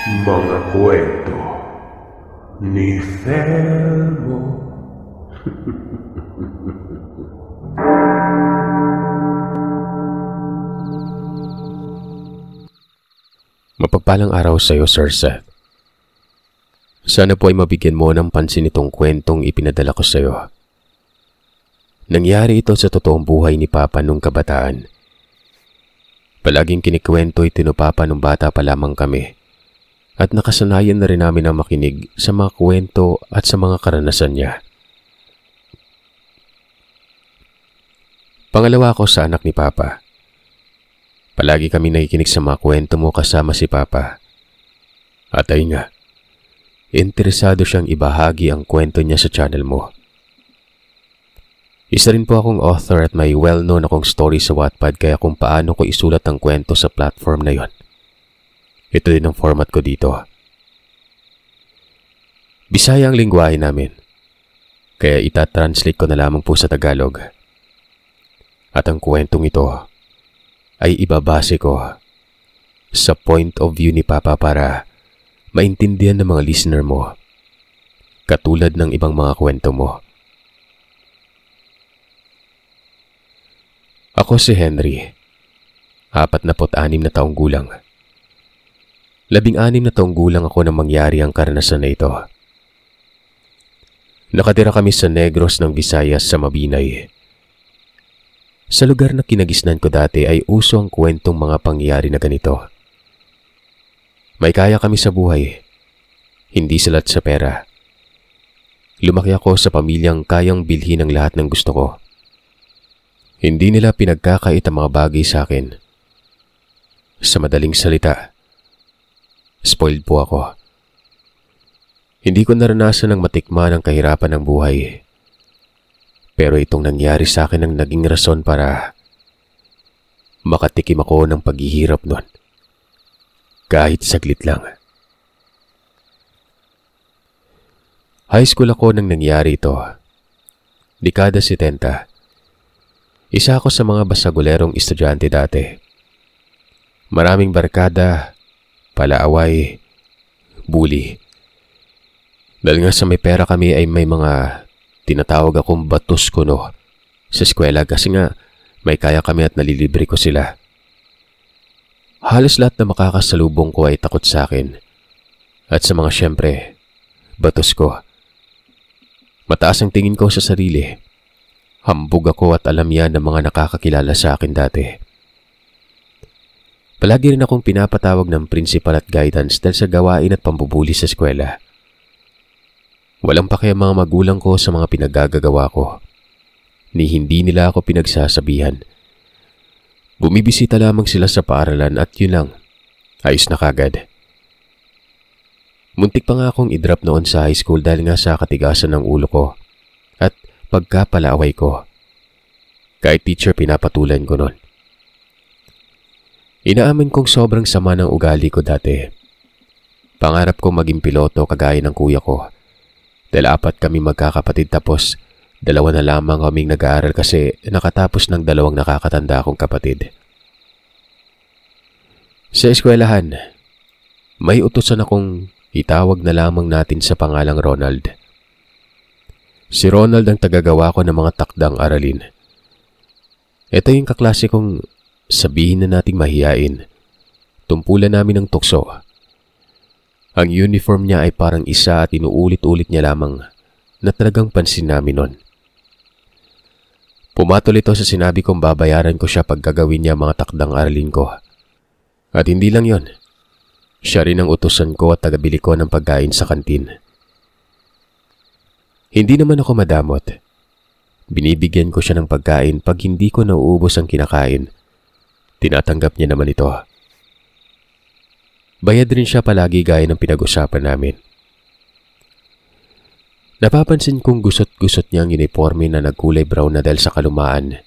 Mga kwento ni Felmo. Mapagpalang araw sa iyo, Sir Seth. Sana po ay mabigyan mo ng pansin itong kwentong ipinadala ko sa iyo. Nangyari ito sa totoong buhay ni Papa nung kabataan. Palaging kinikwento ito ni Papa nung bata pa lamang kami at nakasanayan na rin namin ang makinig sa mga kwento at sa mga karanasan niya. Pangalawa ako sa anak ni Papa. Palagi kami nakikinig sa mga kwento mo kasama si Papa. At ay nga, interesado siyang ibahagi ang kwento niya sa channel mo. Isa rin po akong author at may well-known akong story sa Wattpad kaya kung paano ko isulat ang kwento sa platform na yon. Ito din ang format ko dito. Bisaya ang lingwahe namin, kaya itatranslate ko na lamang po sa Tagalog. At ang kwentong ito ay ibabase ko sa point of view ni Papa para maintindihan ng mga listener mo, katulad ng ibang mga kwento mo. Ako si Henry, 46 na taong gulang. 16 na taong gulang ako nang mangyari ang karanasan na ito. Nakatira kami sa Negros ng Visayas sa Mabinay. Sa lugar na kinagisnan ko dati ay uso ang kwentong mga pangyayari na ganito. May kaya kami sa buhay, hindi salat sa pera. Lumaki ako sa pamilyang kayang bilhin ang lahat ng gusto ko. Hindi nila pinagkakait ang mga bagay sa akin. Sa madaling salita, spoiled po ako. Hindi ko naranasan ang matikman ang kahirapan ng buhay. Pero itong nangyari sa akin ang naging rason para makatikim ako ng paghihirap nun. Kahit saglit lang. High school ako nang nangyari ito. Dekada 70. Isa ako sa mga basagulerong estudyante dati. Maraming barkada, palaaway, bully. Dahil nga sa may pera kami ay may mga tinatawag akong batos kuno sa eskwela kasi nga may kaya kami at nalilibre ko sila. Halos lahat na makakasalubong ko ay takot sa akin. At sa mga syempre, batos ko. Mataas ang tingin ko sa sarili. Hambog ako at alam yan ng mga nakakakilala sa akin dati. Palagi rin akong pinapatawag ng principal at guidance dahil sa gawain at pambubuli sa eskwela. Walang pake ang mga magulang ko sa mga pinagagagawa ko. Ni hindi nila ako pinagsasabihan. Bumibisita lamang sila sa paaralan at yun lang, ayos na kagad. Muntik pa nga akong i-drop noon sa high school dahil nga sa katigasan ng ulo ko at pagkapalaaway ko. Kahit teacher pinapatulan ko noon. Inaamin kong sobrang sama ng ugali ko dati. Pangarap ko maging piloto kagaya ng kuya ko. Dahil 4 kami magkakapatid tapos 2 na lamang kaming nag-aaral kasi nakatapos ng 2 nakakatanda akong kapatid. Sa eskwelahan, may utusan akong itawag na lamang natin sa pangalang Ronald. Si Ronald ang tagagawa ko ng mga takdang aralin. Ito yung kaklase kong sabihin na nating mahiyain. Tumpulan namin ng tukso. Ang uniform niya ay parang isa at inuulit-ulit niya lamang na talagang pansin namin nun. Pumatol ito sa sinabi kong babayaran ko siya pag gagawin niya mga takdang aralin ko. At hindi lang yon. Siya rin ang utusan ko at tagabili ko ng pagkain sa kantin. Hindi naman ako madamot. Binibigyan ko siya ng pagkain pag hindi ko nauubos ang kinakain. Tinatanggap niya naman ito. Bayad rin siya palagi gaya ng pinag-usapan namin. Napapansin kong gusot-gusot niya ang uniforme na nagkulay brown na dahil sa kalumaan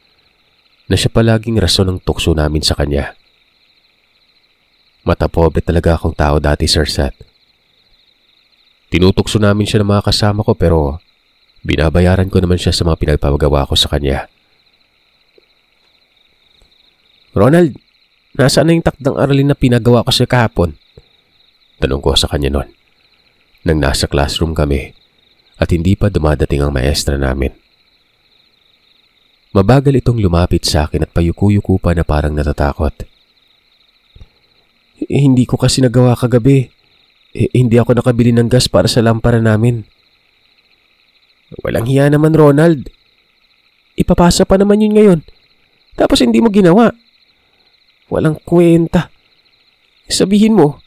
na siya palaging rason ng tukso namin sa kanya. Matapobre talaga akong tao dati, Sir Seth. Tinutukso namin siya ng mga kasama ko pero binabayaran ko naman siya sa mga pinagpapagawa ko sa kanya. Ronald, nasaan na yung takdang aralin na pinagawa ko sa kahapon? Tanong ko sa kanya noon, nang nasa classroom kami at hindi pa dumadating ang maestra namin. Mabagal itong lumapit sa akin at payuko-yuko pa na parang natatakot. Hindi ko kasi nagawa kagabi. Hindi ako nakabili ng gas para sa lampara namin. Walang hiya naman, Ronald. Ipapasa pa naman yun ngayon. Tapos hindi mo ginawa. Walang kwenta. Sabihin mo,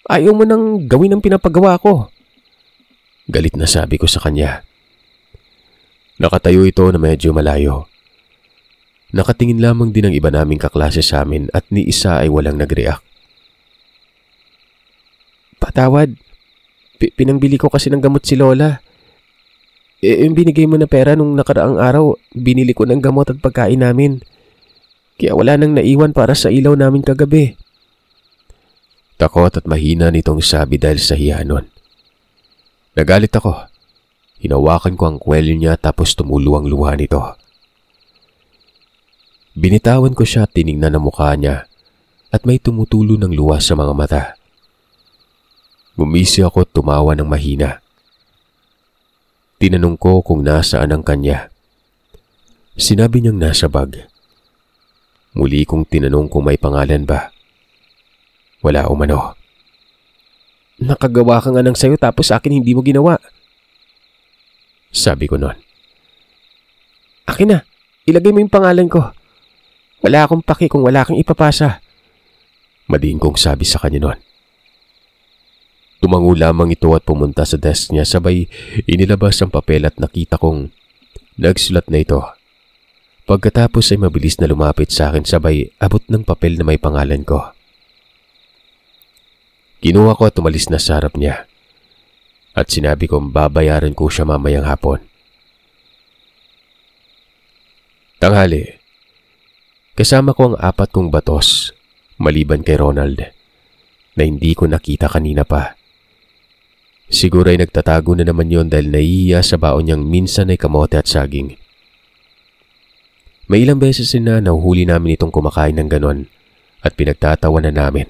ayaw mo nang gawin ang pinapagawa ko. Galit na sabi ko sa kanya. Nakatayo ito na medyo malayo. Nakatingin lamang din ang iba naming kaklase sa amin at ni isa ay walang nag-react. Patawad. Pinangbili ko kasi ng gamot si Lola. Yung binigay mo na pera nung nakaraang araw, binili ko ng gamot at pagkain namin. Kaya wala nang naiwan para sa ilaw namin kagabi. Takot at mahina nitong sabi dahil sa hiya nun. Nagalit ako. Hinawakan ko ang kwelyo niya tapos tumulo ang luha nito. Binitawan ko siya at tiningnan ang mukha niya at may tumutulo ng luha sa mga mata. Gumisi ako at tumawa ng mahina. Tinanong ko kung nasaan ang kanya. Sinabi niyang nasa bag. Muli kong tinanong kung may pangalan ba. Wala umano. Nakagawa ka nga ng sayo tapos akin hindi mo ginawa. Sabi ko nun. Akin na, ilagay mo yung pangalan ko. Wala akong paki kung wala kang ipapasa. Madiin kong sabi sa kanya nun. Tumango lamang ito at pumunta sa desk niya sabay inilabas ang papel at nakita kong nagsulat na ito. Pagkatapos ay mabilis na lumapit sa akin sabay abot ng papel na may pangalan ko. Kinuha ko at tumalis na sa harap niya at sinabi kong babayaran ko siya mamayang hapon. Tanghali, kasama ko ang 4 kong batos maliban kay Ronald na hindi ko nakita kanina pa. Siguro ay nagtatago na naman yon dahil nahihiya sa baon niyang minsan ay kamote at saging. May ilang beses na nahuhuli namin itong kumakain ng ganon at pinagtatawanan namin.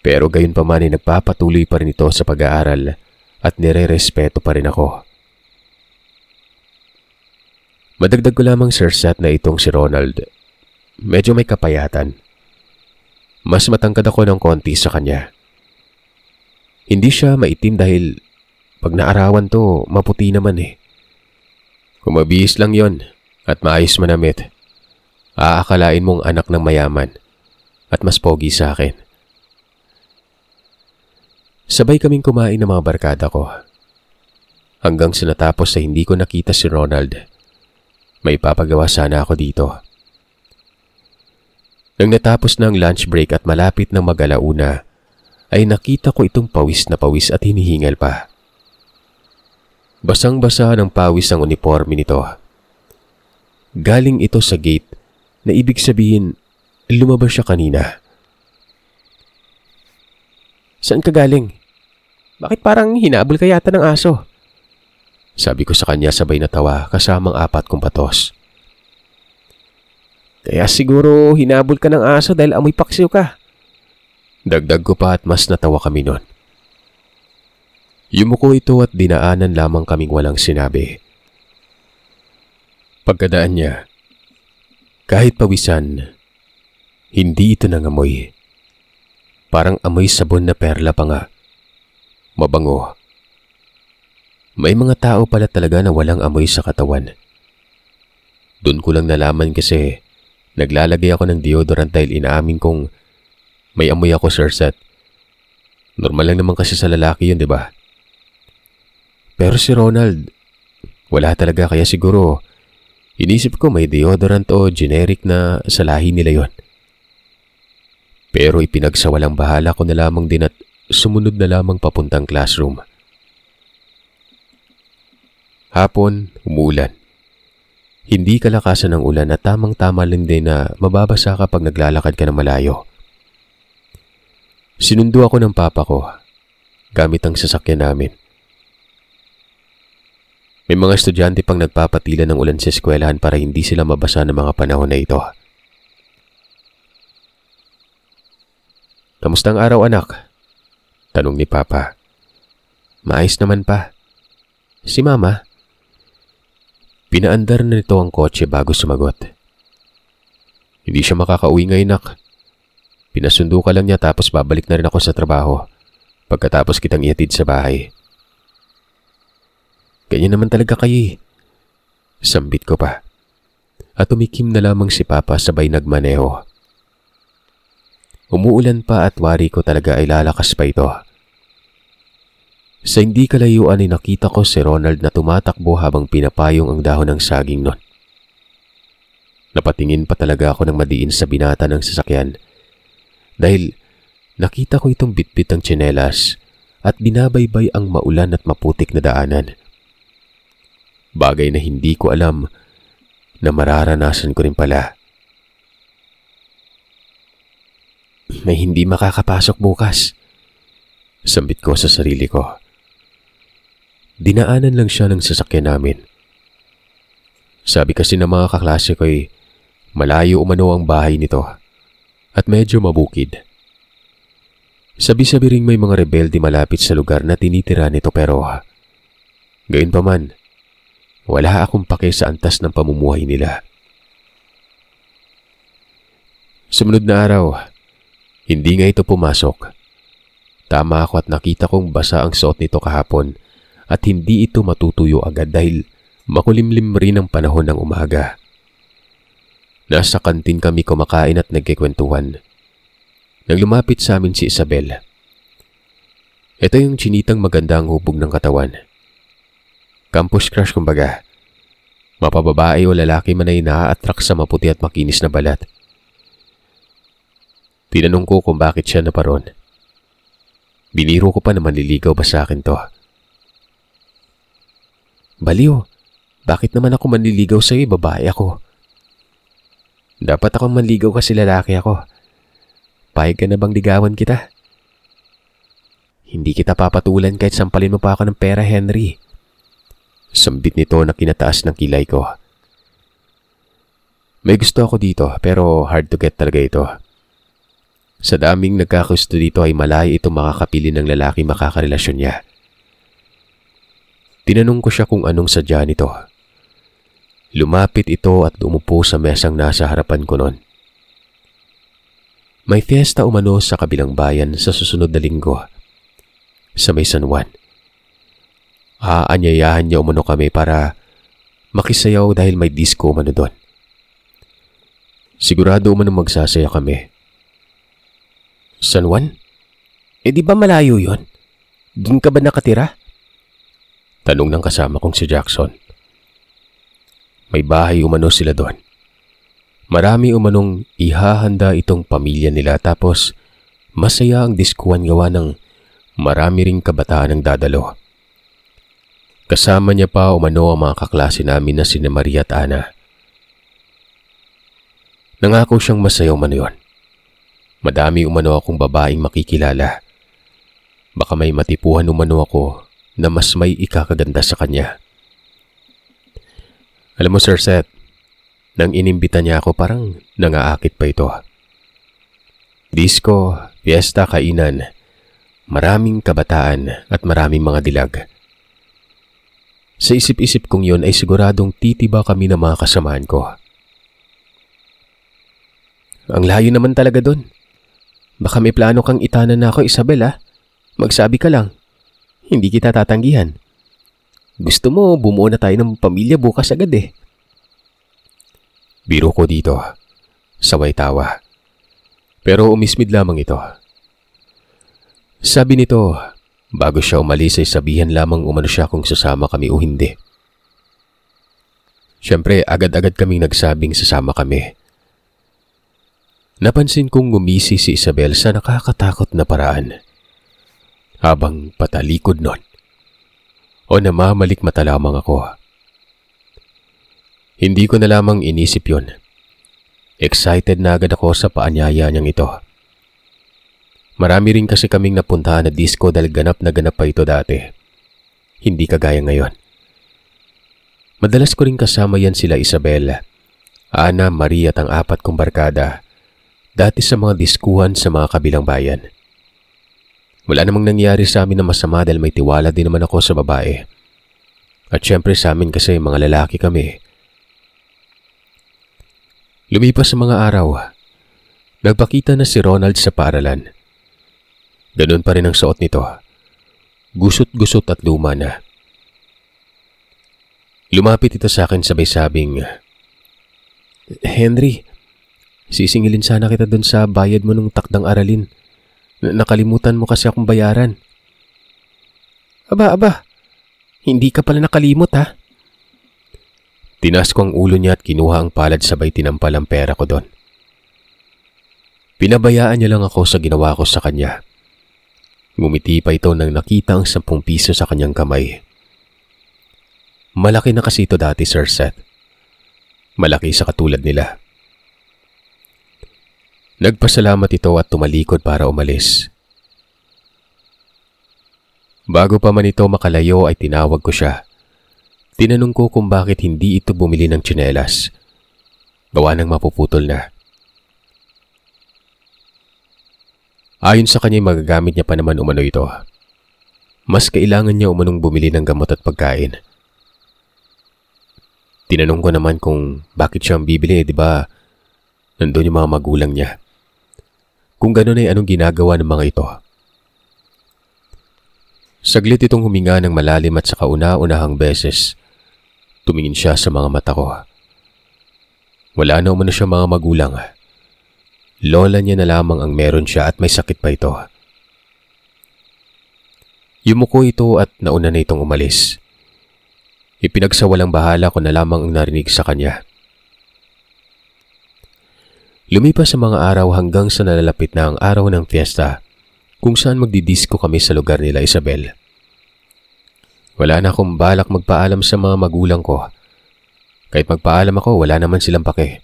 Pero gayon pa man ay nagpapatuloy pa rin ito sa pag-aaral at nire-respeto pa rin ako. Madagdag ko lamang Sir Seth na itong si Ronald. Medyo may kapayatan. Mas matangkad ako ng konti sa kanya. Hindi siya maitim dahil pag naarawan to, maputi naman eh. Kung mabihis lang yon at maayos manamit, aakalain mong anak ng mayaman at mas pogi sa akin. Sabay kaming kumain ng mga barkada ko. Hanggang sa natapos ay hindi ko nakita si Ronald. May papagawa sana ako dito. Nang natapos na ang lunch break at malapit ng mag-alauna, ay nakita ko itong pawis na pawis at hinihingal pa. Basang-basa ng pawis ang uniforme nito. Galing ito sa gate na ibig sabihin lumabas siya kanina. Saan ka galing? Bakit parang hinabol ka yata ng aso? Sabi ko sa kanya sabay natawa kasamang 4 kong patos. Kaya siguro hinabol ka ng aso dahil amoy paksiw ka. Dagdag ko pa at mas natawa kami nun. Yumuko ito at dinaanan lamang kaming walang sinabi. Pagkadaan niya, kahit pawisan, hindi ito nangamoy. Parang amoy sabon na perla pa nga. Mabango. May mga tao pala talaga na walang amoy sa katawan. Doon ko lang nalaman kasi naglalagay ako ng deodorant dahil inaamin kong may amoy ako, Sir Seth. Normal lang naman kasi sa lalaki yun, di ba? Pero si Ronald, wala talaga kaya siguro inisip ko may deodorant o generic na sa lahi nila yon. Pero ipinagsawalang bahala ko na lamang din at sumunod na lamang papuntang classroom. Hapon, umuulan. Hindi kalakasan ng ulan at tamang-tama lang din na mababasa kapag naglalakad ka ng malayo. Sinundo ako ng papa ko gamit ang sasakyan namin. May mga estudyante pang nagpapatila ng ulan sa eskwelahan para hindi sila mabasa ng mga panahon na ito. Kamusta ang araw, anak? Tanong ni Papa. Maayos naman pa. Si Mama? Pinaandar na nito ang kotse bago sumagot. Hindi siya makakauwi ngayon, nak. Pinasundo ka lang niya tapos babalik na rin ako sa trabaho pagkatapos kitang ihatid sa bahay. Ganyan naman talaga kayo eh. Sambit ko pa. At tumikim na lamang si Papa sabay nagmaneho. Umuulan pa at wari ko talaga ay lalakas pa ito. Sa hindi kalayuan ay nakita ko si Ronald na tumatakbo habang pinapayong ang dahon ng saging nun. Napatingin pa talaga ako ng madiin sa binata ng sasakyan dahil nakita ko itong bitbit ang tsinelas at binabaybay ang maulan at maputik na daanan. Bagay na hindi ko alam na mararanasan ko rin pala. May hindi makakapasok bukas. Sambit ko sa sarili ko. Dinaanan lang siya ng sasakyan namin. Sabi kasi ng mga kaklase ko ay malayo umano ang bahay nito at medyo mabukid. Sabi-sabi ring may mga rebelde malapit sa lugar na tinitira nito pero gayunpaman, wala akong pake sa antas ng pamumuhay nila. Sumunod na araw, hindi nga ito pumasok. Tama ako at nakita kong basa ang suot nito kahapon at hindi ito matutuyo agad dahil makulimlim rin ang panahon ng umaga. Nasa kantin kami kumakain at nagkikwentuhan. Nang lumapit sa amin si Isabel. Ito yung chinitang maganda ang hubog ng katawan. Campus crush kumbaga. Mapababae o lalaki man ay naa-attract sa maputi at makinis na balat. Tinanong ko kung bakit siya naparon. Biniro ko pa na manliligaw ba sa akin to. Baliw, bakit naman ako manliligaw sa'yo? Babae ako. Dapat akong manligaw kasi lalaki ako. Payag ka na bang ligawan kita? Hindi kita papatulan kahit sampalin mo pa ako ng pera, Henry. Sambit nito na kinataas ng kilay ko. May gusto ako dito pero hard to get talaga ito. Sa daming nagkagusto dito ay malaya ito makakapili ng lalaki makakarelasyon niya. Tinanong ko siya kung anong sadya nito. Lumapit ito at umupo sa mesang nasa harapan ko noon. May fiesta umano sa kabilang bayan sa susunod na linggo. Sa may San Juan. Aanyayahan niya umano kami para makisayaw dahil may disco umano doon. Sigurado umano magsasaya kami. San Juan? Di ba malayo yun? Doon ka ba nakatira? Tanong ng kasama kong si Jackson. May bahay umano sila doon. Marami umanong ihahanda itong pamilya nila tapos masaya ang diskuhan gawa ng marami ring kabataan ang dadalo. Kasama niya pa umano ang mga kaklase namin na sina Maria at Ana. Nangako siyang masaya umano yun. Madami umano akong babaeng makikilala. Baka may matipuhan umano ako na mas may ikakaganda sa kanya. Alam mo, Sir Seth, nang inimbita niya ako parang nangaakit pa ito. Disco, fiesta, kainan, maraming kabataan at maraming mga dilag. Sa isip-isip kong yun ay siguradong titiba kami ng mga kasamaan ko. Ang layo naman talaga doon. Baka may plano kang itanan na ako, Isabel, ha? Magsabi ka lang. Hindi kita tatanggihan. Gusto mo, bumuo na tayo ng pamilya bukas agad eh. Biro ko dito. Saway tawa. Pero umismid lamang ito. Sabi nito, bago siya umalis ay sabihan lamang umano siya kung sasama kami o hindi. Siyempre, agad-agad kaming nagsabing sasama kami. Napansin kong ngumisi si Isabel sa nakakatakot na paraan. Habang patalikod nun. O namamalik mata lamang ako. Hindi ko na lamang inisip yun. Excited na agad ako sa paanyaya niyang ito. Marami rin kasi kaming napuntahan na disco dahil ganap na ganap pa ito dati. Hindi kagaya ngayon. Madalas ko rin kasama yan sila Isabel, Ana, Maria at ang 4 kong barkada dati sa mga diskuhan sa mga kabilang bayan. Wala namang nangyari sa amin na masama dahil may tiwala din naman ako sa babae. At syempre sa amin kasi mga lalaki kami. Lumipas sa mga araw, nagpakita na si Ronald sa paaralan. Ganun pa rin ang suot nito. Gusot-gusot at luma na. Lumapit ito sa akin sabay sabing, "Henry, sisingilin sana kita dun sa bayad mo nung takdang aralin. Nakalimutan mo kasi akong bayaran." Aba, hindi ka pala nakalimot ha? Tinas ko ang ulo niya at kinuha ang palad sabay tinampal ang pera ko doon. Pinabayaan niya lang ako sa ginawa ko sa kanya. Ngumiti pa ito nang nakita ang 10 piso sa kanyang kamay. Malaki na kasi ito dati, Sir Seth. Malaki sa katulad nila. Nagpasalamat ito at tumalikod para umalis. Bago pa man ito makalayo ay tinawag ko siya. Tinanong ko kung bakit hindi ito bumili ng tsinelas. Gawa ng mapuputol na. Ayon sa kanya magagamit niya pa naman umano ito. Mas kailangan niya umanong bumili ng gamot at pagkain. Tinanong ko naman kung bakit siya ang bibili, di ba? Nandun yung mga magulang niya. Kung gano'n ay anong ginagawa ng mga ito. Saglit itong huminga ng malalim at sa kauna-unahang beses. Tumingin siya sa mga mata ko. Wala na umano siya mga magulang. Lola niya na lamang ang meron siya at may sakit pa ito. Yumuko ito at nauna na itong umalis. Ipinagsawalang bahala ko na lamang ang narinig sa kanya. Lumipas sa mga araw hanggang sa nalalapit na ang araw ng fiesta kung saan magdidisco kami sa lugar nila Isabel. Wala na akong balak magpaalam sa mga magulang ko. Kahit magpaalam ako, wala naman silang pake.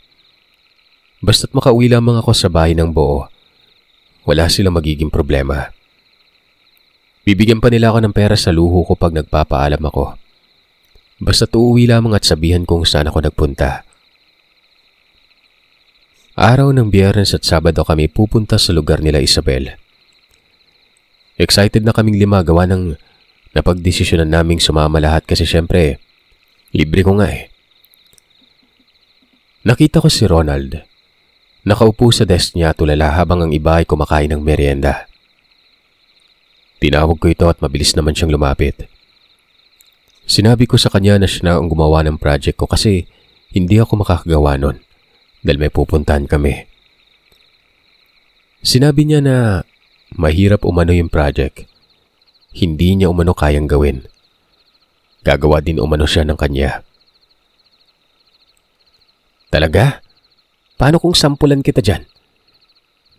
Basta't makauwi lamang ako sa bahay ng buo, wala silang magiging problema. Bibigyan pa nila ako ng pera sa luho ko pag nagpapaalam ako. Basta't uuwi lamang at sabihan kung saan ako nagpunta. Araw ng Biyernes at Sabado kami pupunta sa lugar nila Isabel. Excited na kaming 5 gawa ng napagdesisyonan naming sumama lahat kasi syempre, libre ko nga eh. Nakita ko si Ronald. Nakaupo sa desk niya tulala habang ang iba ay kumakain ng merienda. Tinawag ko ito at mabilis naman siyang lumapit. Sinabi ko sa kanya na siya na ang gumawa ng project ko kasi hindi ako makakagawa nun dahil may pupuntahan kami. Sinabi niya na mahirap umano yung project. Hindi niya umano kayang gawin. Gagawa din umano siya ng kanya. Talaga? Paano kung sampulan kita dyan?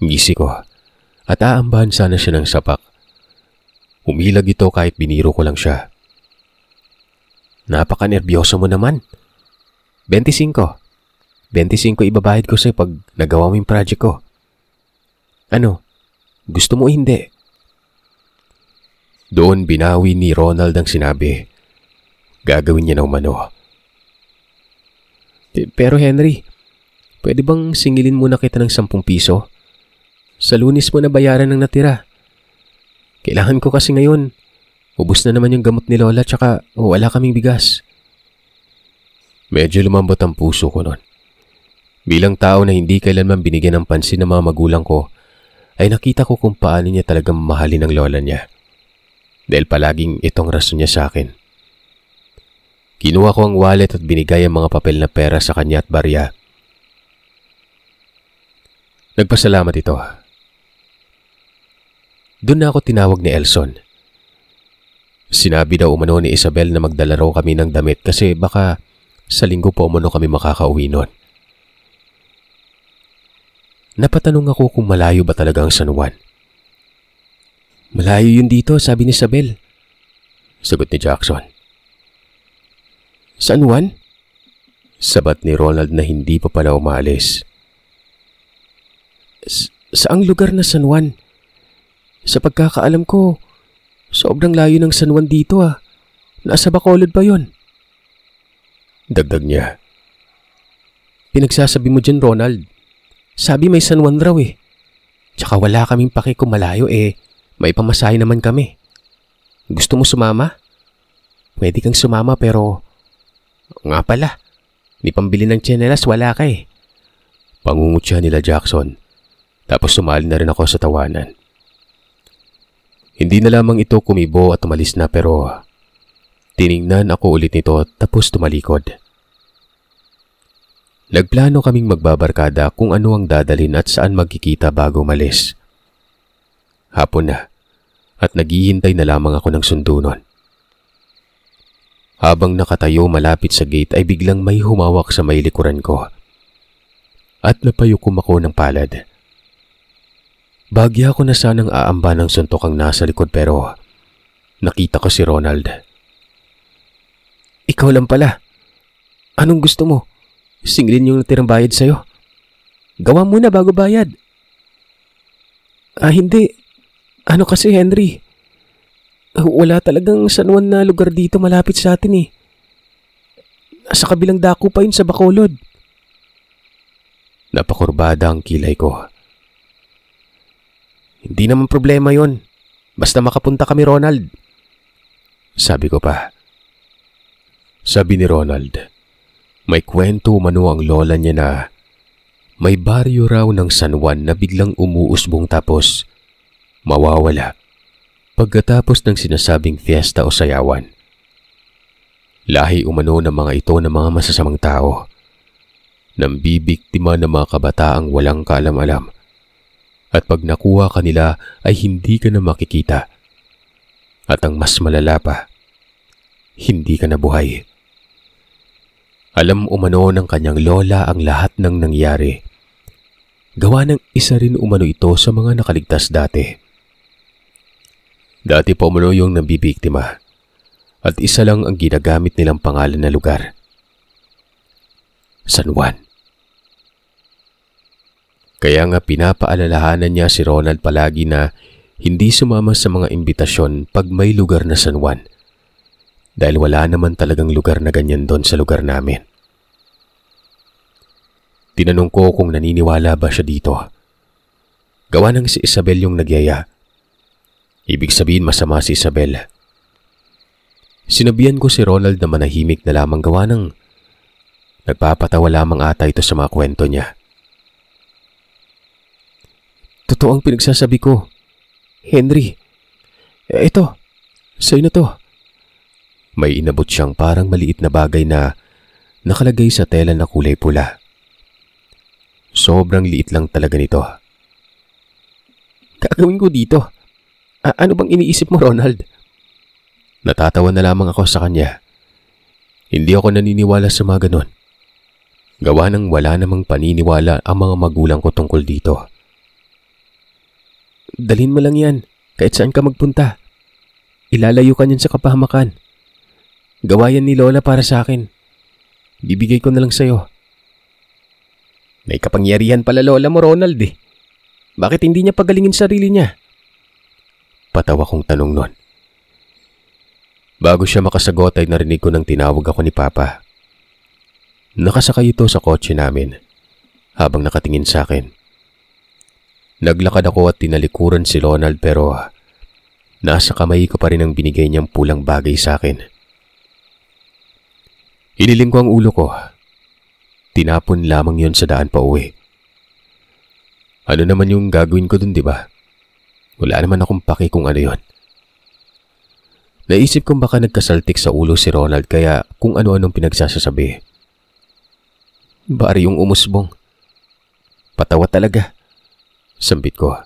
Ngisi ko at aambahan sana siya ng sapak. Umilag ito kahit biniro ko lang siya. Napaka-nervyoso mo naman. 25 ibabayad ko sa'yo pag nagawa mo yung project ko. Ano? Gusto mo o hindi? Doon binawi ni Ronald ang sinabi. Gagawin niya na umano. Pero Henry, pwede bang singilin muna kita ng 10 piso? Sa Lunes mo na bayaran ng natira. Kailangan ko kasi ngayon. Ubus na naman yung gamot ni Lola tsaka wala kaming bigas. Medyo lumambot ang puso ko noon. Bilang tao na hindi kailanman binigyan ng pansin ng mga magulang ko, ay nakita ko kung paano niya talagang mahalin ang lola niya. Dahil palaging itong rason niya sa akin. Kinuha ko ang wallet at binigay ang mga papel na pera sa kanya at barya. Nagpasalamat ito. Doon na ako tinawag ni Elson. Sinabi daw umano ni Isabel na magdala raw kami ng damit kasi baka sa linggo po umano kami makakauwi noon. Napatanong ako kung malayo ba talaga ang San Juan. Malayo yun dito, sabi ni Isabel. Sagot ni Jackson. San Juan? Sabat ni Ronald na hindi pa pala umalis. Saang lugar na San Juan? Sa pagkakaalam ko, sobrang layo ng San Juan dito ah. Nasa Bacolod ba yun? Dagdag niya. Pinagsasabi mo dyan, Ronald. Sabi may San Juan raw eh. Tsaka wala kaming pake kung malayo eh. May pamasahe naman kami. Gusto mo sumama? Pwede kang sumama pero... Nga pala, may pambili ng tsinelas wala ka eh. Pangungutya nila Jackson. Tapos sumali na rin ako sa tawanan. Hindi na lamang ito kumibo at umalis na pero tiningnan ako ulit nito tapos tumalikod. Nagplano kaming magbabarkada kung ano ang dadalhin at saan magkikita bago umalis. Hapon na at naghihintay na lamang ako ng sundo nun. Habang nakatayo malapit sa gate ay biglang may humawak sa may likuran ko at napayukom ako ng palad. Bagya ko na sanang aamba ng suntok ang nasa likod pero nakita ko si Ronald. Ikaw lang pala. Anong gusto mo? Singilin yung natirang bayad sa'yo. Gawa muna bago bayad. Hindi. Ano kasi Henry? Wala talagang San Juan na lugar dito malapit sa atin eh. Nasa kabilang dako pa yun sa Bacolod. Napakurbada ang kilay ko. Hindi naman problema yon. Basta makapunta kami Ronald. Sabi ko pa. Sabi ni Ronald, may kwento umano ang lola niya na may baryo raw ng San Juan na biglang umuusbong tapos mawawala pagkatapos ng sinasabing fiesta o sayawan. Lahi umano ng mga ito ng mga masasamang tao, nang bibiktima ng mga kabataang walang kaalam-alam. At pag nakuha ka nila ay hindi ka na makikita. At ang mas malala pa, hindi ka na buhay. Alam umano ng kanyang lola ang lahat ng nangyari. Gawa ng isa rin umano ito sa mga nakaligtas dati. Dati pa umano yung nambibiktima. At isa lang ang ginagamit nilang pangalan na lugar. San Juan. Kaya nga pinapaalalahanan niya si Ronald palagi na hindi sumama sa mga imbitasyon pag may lugar na San Juan. Dahil wala naman talagang lugar na ganyan doon sa lugar namin. Tinanong ko kung naniniwala ba siya dito. Gawa ng si Isabel yung nagyaya. Ibig sabihin masama si Isabel. Sinabihan ko si Ronald na manahimik na lamang gawa ng nagpapatawa lamang ata ito sa mga kwento niya. Totoo ang pinagsasabi ko. Henry, ito, sa'yo na to. May inabot siyang parang maliit na bagay na nakalagay sa tela na kulay pula. Sobrang liit lang talaga nito. Gagawin ko dito. Ano bang iniisip mo, Ronald? Natatawa na lamang ako sa kanya. Hindi ako naniniwala sa mga ganon. Gawa ng wala namang paniniwala ang mga magulang ko tungkol dito. Dalhin mo lang yan, kahit saan ka magpunta. Ilalayo ka niyan sa kapahamakan. Gawa yan ni Lola para sa akin. Bibigay ko na lang sa'yo. May kapangyarihan pala Lola mo, Ronald eh. Bakit hindi niya pagalingin sarili niya? Patawa kong tanong nun. Bago siya makasagot ay narinig ko nang tinawag ako ni Papa. Nakasakay ito sa kotse namin habang nakatingin sa akin. Naglakad ako at tinalikuran si Ronald pero nasa kamay ko pa rin ang binigay niyang pulang bagay sa akin. Iniling ko ang ulo ko. Tinapon lamang yon sa daan pa uwi. Ano naman yung gagawin ko dun, di ba? Wala naman akong paki kung ano yon. Naisip kong baka nagkasaltik sa ulo si Ronald kaya kung ano-anong pinagsasasabi. Bari yung umusbong. Patawa talaga. Sambit ko.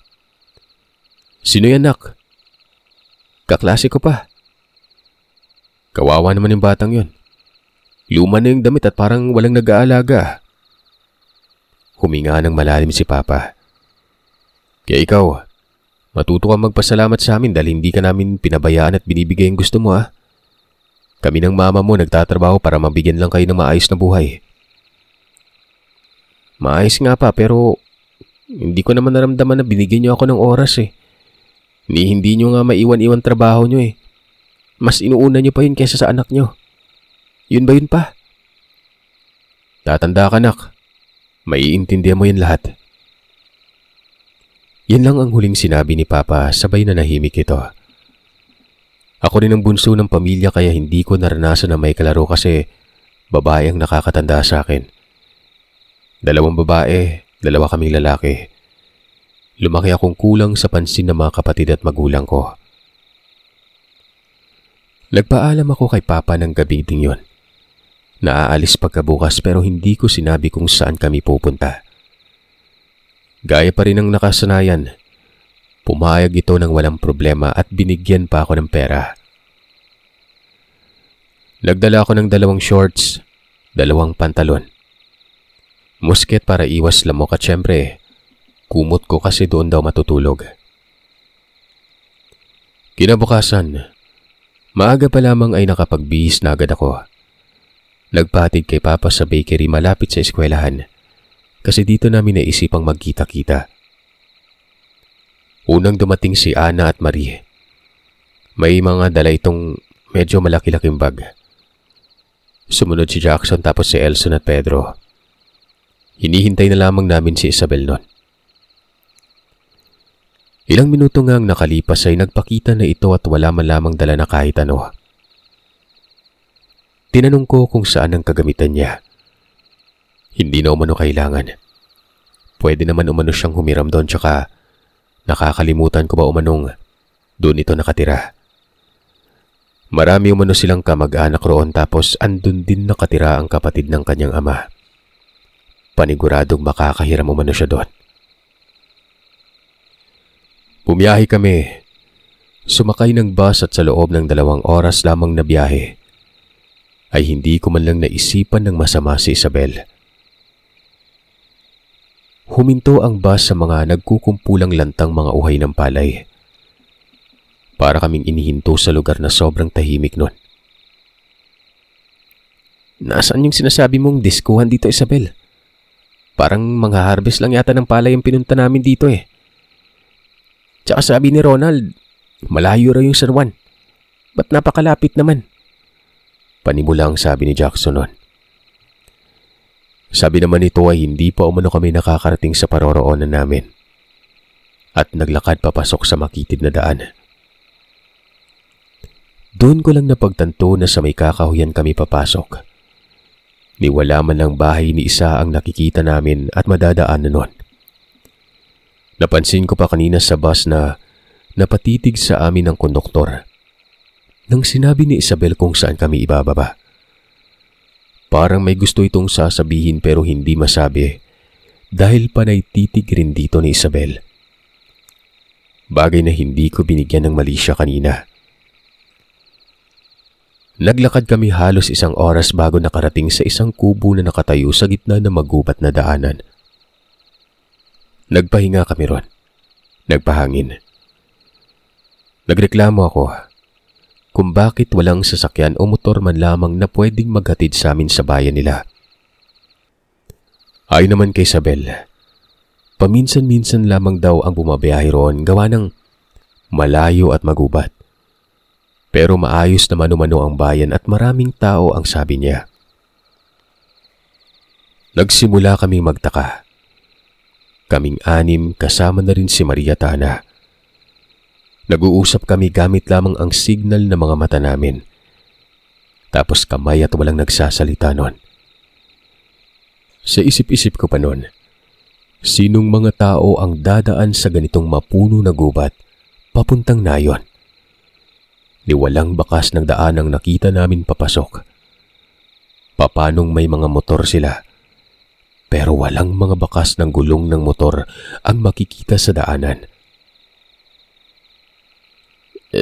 Sino yan, nak? Kaklase ko pa. Kawawa naman yung batang yon. Luma na yung damit at parang walang nag-aalaga. Huminga ng malalim si Papa. Kaya ikaw, matuto kang magpasalamat sa amin dahil hindi ka namin pinabayaan at binibigay ang gusto mo Kami ng mama mo nagtatrabaho para mabigyan lang kayo ng maayos na buhay. Maayos nga pa pero hindi ko naman naramdaman na binigyan niyo ako ng oras Hindi niyo nga maiwan-iwan trabaho niyo Mas inuuna niyo pa yun kaysa sa anak niyo. Yun ba yun pa? Tatanda ka, nak. Maiintindihan mo yun lahat. Yan lang ang huling sinabi ni Papa, sabay na nahimik ito. Ako rin ang bunso ng pamilya kaya hindi ko naranasan na may kalaro kasi babae ang nakakatanda sa akin. 2 babae, 2 kaming lalaki. Lumaki akong kulang sa pansin ng mga kapatid at magulang ko. Nagpaalam ako kay Papa ng gabi ding yun. Naaalis pagkabukas pero hindi ko sinabi kung saan kami pupunta. Gaya pa rin ang nakasanayan. Pumayag ito ng walang problema at binigyan pa ako ng pera. Nagdala ako ng 2 shorts, 2 pantalon. Musket para iwas lamok at syempre, kumot ko kasi doon daw matutulog. Kinabukasan, maaga pa lamang ay nakapagbihis na agad ako. Nagpatid kay Papa sa bakery malapit sa eskwelahan kasi dito namin naisipang magkita-kita. Unang dumating si Ana at Marie. May mga dala itong medyo malaki-laking bag. Sumunod si Jackson tapos si Elson at Pedro. Hinihintay na lamang namin si Isabel noon. Ilang minuto nga ang nakalipas ay nagpakita na ito at wala man lamang dala na kahit ano. Tinanong ko kung saan ang kagamitan niya. Hindi na umano kailangan. Pwede naman umano siyang humiram doon tsaka nakakalimutan ko ba umanong doon ito nakatira. Marami umano silang kamag-anak roon tapos andun din nakatira ang kapatid ng kanyang ama. Paniguradong makakahiram umano siya doon. Bumiyahe kami. Sumakay ng bus at sa loob ng 2 oras lamang na biyahe ay hindi ko man lang naisipan ng masama si Isabel. Huminto ang bus sa mga nagkukumpulang lantang mga uhay ng palay. Para kaming inihinto sa lugar na sobrang tahimik nun. Nasaan yung sinasabi mong diskuhan dito, Isabel? Parang mga harvest lang yata ng palay ang pinunta namin dito eh. Tsaka sabi ni Ronald, malayo raw yung San Juan. Ba't napakalapit naman? Panimula ang sabi ni Jackson nun. Sabi naman nito ay hindi pa umano kami nakakarating sa paroroonan namin. At naglakad papasok sa makitid na daan. Doon ko lang napagtanto na sa may kakahuyan kami papasok. Ni wala man ang bahay ni isa ang nakikita namin at madadaanan nun. Napansin ko pa kanina sa bus na napatitig sa amin ng konduktor. Nang sinabi ni Isabel kung saan kami ibababa. Parang may gusto itong sasabihin pero hindi masabi dahil panay titig rin dito ni Isabel. Bagay na hindi ko binigyan ng mali siya kanina. Naglakad kami halos 1 oras bago nakarating sa isang kubo na nakatayo sa gitna ng magubat na daanan. Nagpahinga kami ron. Nagpahangin. Nagreklamo ako kung bakit walang sasakyan o motor man lamang na pwedeng maghatid sa amin sa bayan nila. Ayon naman kay Isabel, paminsan-minsan lamang daw ang bumabiyahe roon gawa ng malayo at magubat. Pero maayos naman umano ang bayan at maraming tao ang sabi niya. Nagsimula kaming magtaka. Kaming 6 kasama na rin si Maria Tana. Nag-uusap kami gamit lamang ang signal ng mga mata namin. Tapos kamay at walang nagsasalita nun. Sa isip-isip ko pa nun, sinong mga tao ang dadaan sa ganitong mapuno na gubat papuntang nayon? Ni walang bakas ng daan ang nakita namin papasok. Papanong may mga motor sila, pero walang mga bakas ng gulong ng motor ang makikita sa daanan.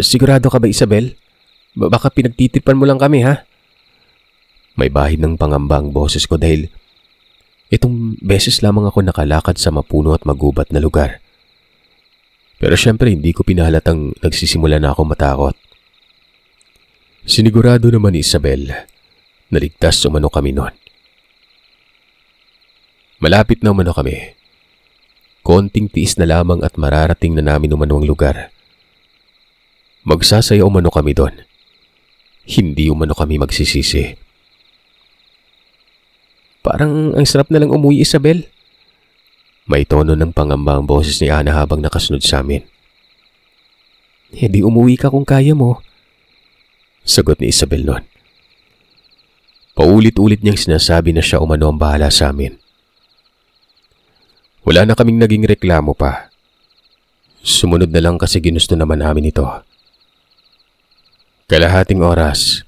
Sigurado ka ba, Isabel? Baka pinagtitipan mo lang kami, ha? May bahid ng pangamba ang boses ko dahil itong beses lamang ako nakalakad sa mapuno at magubat na lugar. Pero syempre hindi ko pinahalatang nagsisimula na ako matakot. Sinigurado naman ni Isabel na ligtas umano kami noon. Malapit na umano kami. Konting tiis na lamang at mararating na namin umano ang lugar. Magsasayaw umano kami doon. Hindi umano kami magsisisi. Parang ang sarap na lang umuwi, Isabel. May tono ng pangamba ang boses ni Ana habang nakasunod sa amin. Di umuwi ka kung kaya mo, sagot ni Isabel noon. Paulit-ulit niyang sinasabi na siya umano ang bahala sa amin. Wala na kaming naging reklamo pa. Sumunod na lang kasi ginusto naman namin ito. Kalahating oras,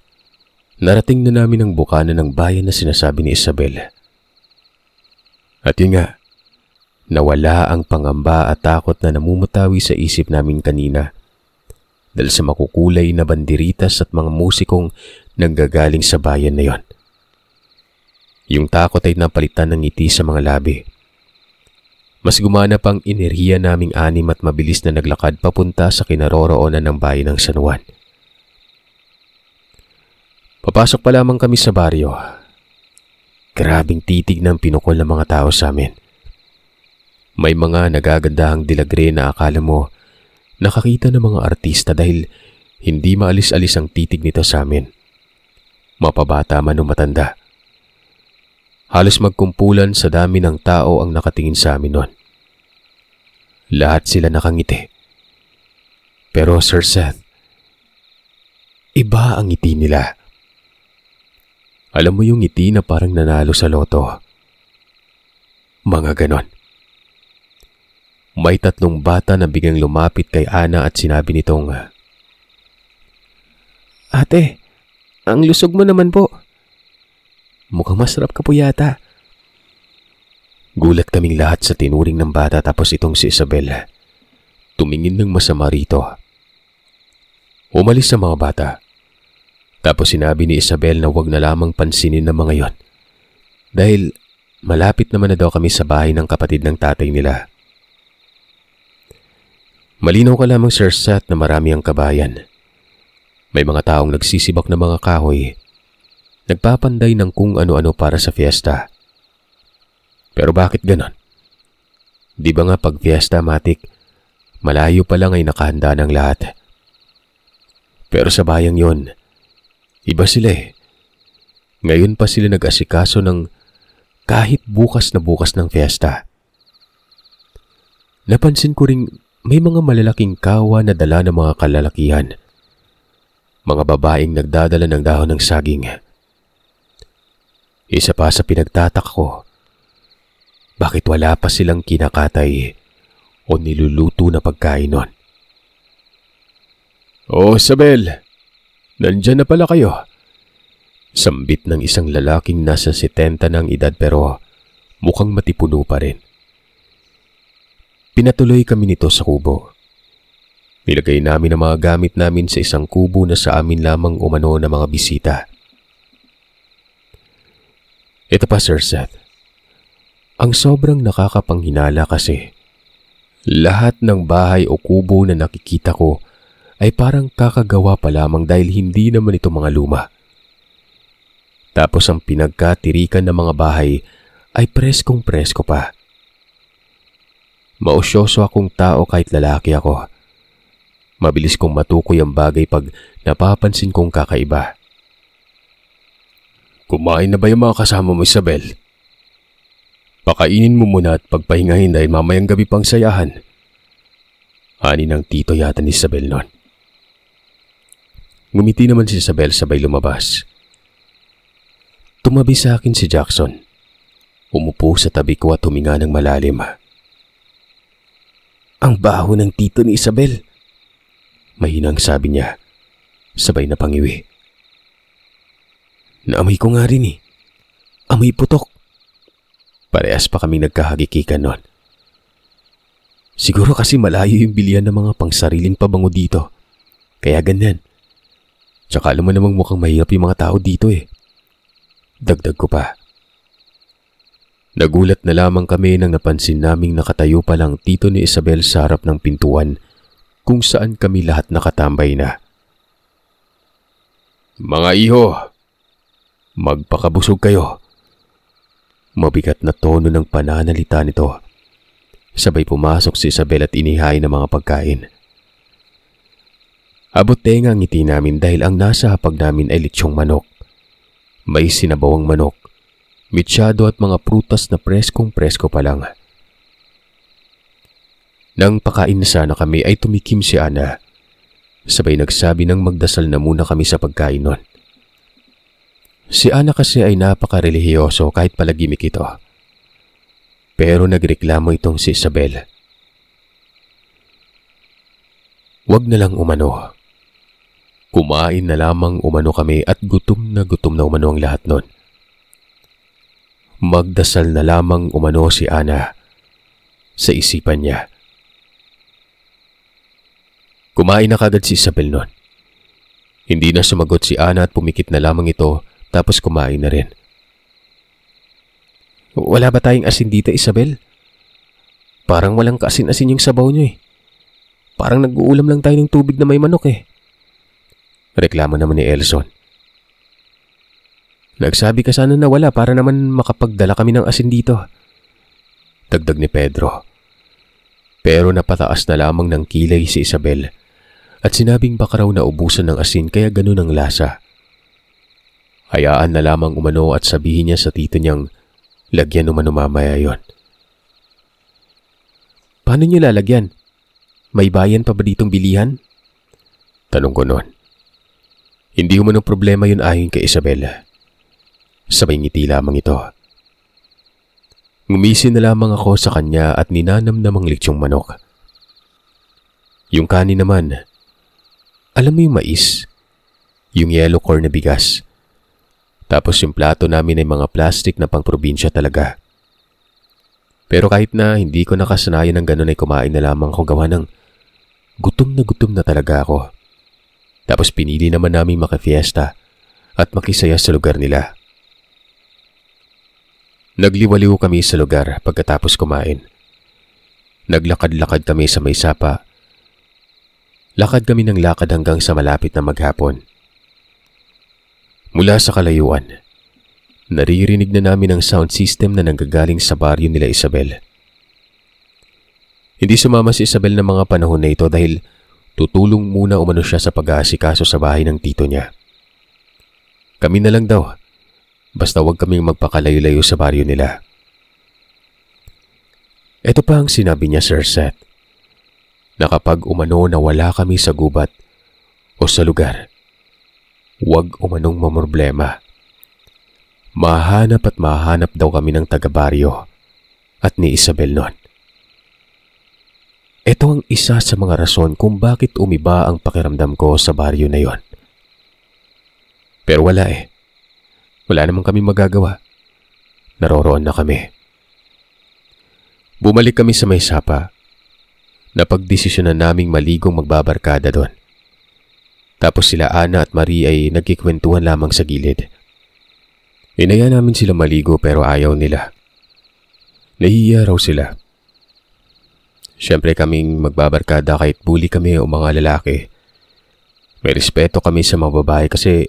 narating na namin ang bukana ng bayan na sinasabi ni Isabel. At yun nga, nawala ang pangamba at takot na namumutawi sa isip namin kanina dahil sa makukulay na banderitas at mga musikong nanggagaling sa bayan na yon. Yung takot ay napalitan ng ngiti sa mga labi. Mas gumana pang enerhiya naming anim at mabilis na naglakad papunta sa kinaroroonan ng bayan ng San Juan. Papasok pa lamang kami sa baryo. Grabing titig ng pinukol ng mga tao sa amin. May mga nagagandahang dilagre na akala mo nakakita ng mga artista dahil hindi maalis-alis ang titig nito sa amin. Mapabata man o matanda. Halos magkumpulan sa dami ng tao ang nakatingin sa amin noon. Lahat sila nakangiti. Pero Sir Seth, iba ang ngiti nila. Alam mo yung ngiti na parang nanalo sa loto. Mga ganon. May 3 bata na biglang lumapit kay Ana at sinabi nitong, Ate, ang lusog mo naman po. Mukhang masarap ka po yata. Gulat kaming lahat sa tinuring ng bata tapos itong si Isabel. Tumingin ng masama rito. Umalis sa mga bata. Tapos sinabi ni Isabel na huwag na lamang pansinin ng mga yon. Dahil malapit naman na daw kami sa bahay ng kapatid ng tatay nila. Malinaw ka lamang Sir Seth na marami ang kabayan. May mga taong nagsisibak ng mga kahoy. Nagpapanday ng kung ano-ano para sa fiesta. Pero bakit ganon? Di ba nga pag fiesta matik, malayo pa lang ay nakahanda ng lahat. Pero sa bayang yon, iba sila eh. Ngayon pa sila nag-asikaso ng kahit bukas ng fiesta. Napansin ko ring may mga malalaking kawa na dala ng mga kalalakihan. Mga babaeng nagdadala ng dahon ng saging. Isa pa sa pinagtatak ko, bakit wala pa silang kinakatay o niluluto na pagkain nun? Oh, Isabel, nandyan na pala kayo. Sambit ng isang lalaking nasa 70 ng edad pero mukhang matipuno pa rin. Pinatuloy kami nito sa kubo. Nilagay namin ang mga gamit namin sa isang kubo na sa amin lamang umano na mga bisita. Ito pa Sir Seth. Ang sobrang nakakapanghinala kasi lahat ng bahay o kubo na nakikita ko ay parang kakagawa pa lamang dahil hindi naman ito mga luma. Tapos ang pinagkatirikan ng mga bahay ay preskong-presko pa. Mausyoso akong tao kahit lalaki ako. Mabilis kong matukoy ang bagay pag napapansin kong kakaiba. Kumain na ba yung mga kasama mo, Isabel? Pakainin mo muna at pagpahingahin dahil mamayang gabi pang sayahan. Ani ng tito yata ni Isabel noon. Ngumiti naman si Isabel sabay lumabas. Tumabi sa akin si Jackson. Umupo sa tabi ko at huminga ng malalim. Ang baho ng tito ni Isabel. Mahinang sabi niya, sabay na pangiwi. Naamoy ko nga rin eh. Amoy putok. Parehas pa kaming nagkahagikikan noon. Siguro kasi malayo yung bilihan ng mga pangsariling pabango dito. Kaya ganyan. Tsaka alam mo namang mukhang mahirap yung mga tao dito eh. Dagdag ko pa. Nagulat na lamang kami nang napansin naming nakatayo pa lang tito ni Isabel sa harap ng pintuan kung saan kami lahat nakatambay na. Mga iho, magpakabusog kayo. Mabigat na tono ng pananalita nito. Sabay pumasok si Isabel at inihain ng mga pagkain. Abot tenga ang ngiti namin dahil ang nasa hapag namin ay litsyong manok. May sinabawang manok, mitsyado at mga prutas na preskong-presko pa lang. Nang pakain na sana kami ay tumikim si Ana. Sabay nagsabi ng magdasal na muna kami sa pagkain nun. Si Ana kasi ay napaka-relihiyoso kahit palagimik ito. Pero nagreklamo itong si Isabel. Wag na lang umano. Kumain na lamang umano kami at gutom na umano ang lahat nun. Magdasal na lamang umano si Ana sa isipan niya. Kumain na kagad si Isabel nun. Hindi na sumagot si Ana at pumikit na lamang ito tapos kumain na rin. Wala ba tayong asin dito, Isabel? Parang walang kaasin-asin yung sabaw niyo eh. Parang nag-uulam lang tayo ng tubig na may manok eh. Reklamo naman ni Elson. Nagsabi ka sana na wala para naman makapagdala kami ng asin dito. Dagdag ni Pedro. Pero napataas na lamang ng kilay si Isabel at sinabing baka raw naubusan ng asin kaya ganun ang lasa. Hayaan na lamang umano at sabihin niya sa tito niyang lagyan umano mamaya yon. Paano niyo lalagyan? May bayan pa ba ditong bilihan? Tanong ko noon. Hindi umano problema yun ayon kay Isabel. Sabay ngiti lamang ito. Ngumisi na lamang ako sa kanya at ninanam namang litsyong manok. Yung kanin naman, alam mo yung mais? Yung yellow corn na bigas. Tapos yung plato namin ay mga plastic na pang-probinsya talaga. Pero kahit na hindi ko nakasanayan ng ganun ay kumain na lamang ako gawa ng gutom na talaga ako. Tapos pinili naman namin makifiesta at makisaya sa lugar nila. Nagliwaliw kami sa lugar pagkatapos kumain. Naglakad-lakad kami sa may sapa. Lakad kami ng lakad hanggang sa malapit na maghapon. Mula sa kalayuan, naririnig na namin ang sound system na nanggagaling sa baryo nila Isabel. Hindi sumama si Isabel ng mga panahon na ito dahil tutulong muna umano siya sa pag-aasikaso sa bahay ng tito niya. Kami na lang daw, basta huwag kaming magpakalayo-layo sa baryo nila. Ito pa ang sinabi niya, Sir Seth, na kapag umano na wala kami sa gubat o sa lugar, huwag umanong mamroblema. Mahanap at mahanap daw kami ng taga-baryo at ni Isabel nun. Ito ang isa sa mga rason kung bakit umiba ang pakiramdam ko sa baryo na yon. Pero wala eh. Wala naman kami magagawa. Naroroon na kami. Bumalik kami sa may sapa. Napagdesisyonan naming maligong magbabarkada doon. Tapos sila Ana at Marie ay nagkikwentuhan lamang sa gilid. Inaya namin sila maligo pero ayaw nila. Nahihiya raw sila. Siyempre kaming magbabarkada kahit bully kami o mga lalaki. May respeto kami sa mga babae kasi